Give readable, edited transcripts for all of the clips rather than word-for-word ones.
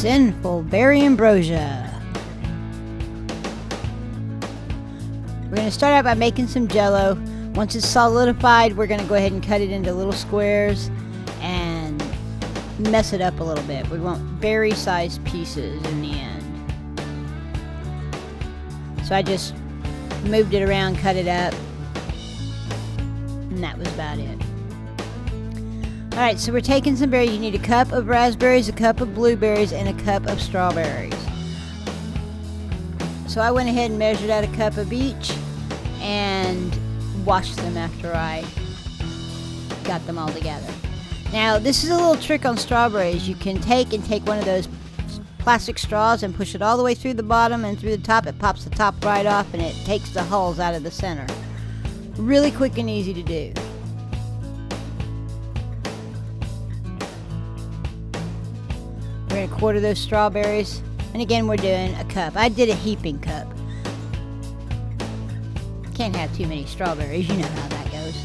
Cynful Berry Ambrosia. We're going to start out by making some Jello. Once it's solidified, we're going to go ahead and cut it into little squares and mess it up a little bit. We want berry-sized pieces in the end. So I just moved it around, cut it up, and that was about it. Alright, so we're taking some berries. You need a cup of raspberries, a cup of blueberries, and a cup of strawberries. So I went ahead and measured out a cup of each and washed them after I got them all together. Now, this is a little trick on strawberries. You can take one of those plastic straws and push it all the way through the bottom and through the top. It pops the top right off and it takes the hulls out of the center. Really quick and easy to do. We're going to quarter those strawberries. And again, we're doing a cup. I did a heaping cup. Can't have too many strawberries. You know how that goes.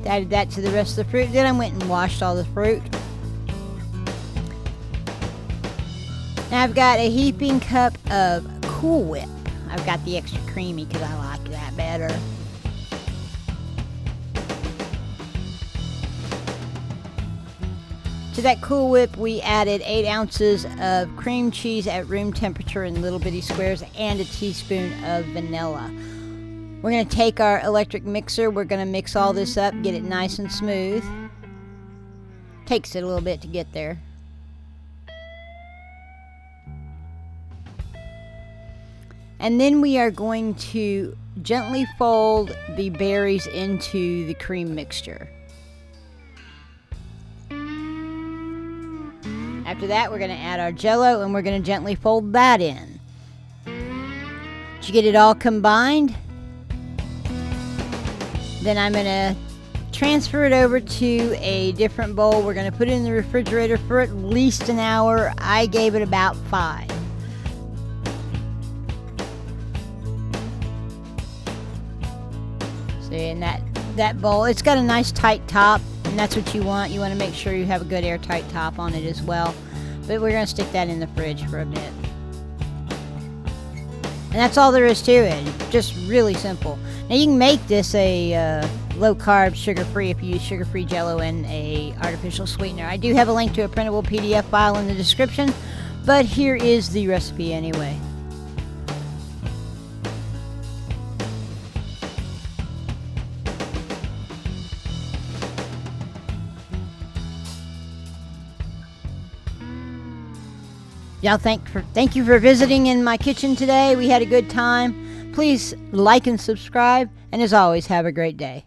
Added that to the rest of the fruit. Then I went and washed all the fruit. Now I've got a heaping cup of Cool Whip. I've got the extra creamy because I like that better. To that Cool Whip, we added 8 ounces of cream cheese at room temperature in little bitty squares and a teaspoon of vanilla. We're going to take our electric mixer. We're going to mix all this up, get it nice and smooth. Takes it a little bit to get there. And then we are going to gently fold the berries into the cream mixture. After that, we're going to add our Jello and we're going to gently fold that in. Did you get it all combined? Then I'm going to transfer it over to a different bowl. We're going to put it in the refrigerator for at least an hour. I gave it about 5. In that bowl, it's got a nice tight top, and that's what you want. You want to make sure you have a good airtight top on it as well. But we're going to stick that in the fridge for a bit. And that's all there is to it. Just really simple. Now you can make this a low carb, sugar free if you use sugar free Jello and a artificial sweetener. I do have a link to a printable PDF file in the description, but here is the recipe anyway. Y'all, thank you for visiting in my kitchen today. We had a good time. Please like and subscribe, and as always, have a great day.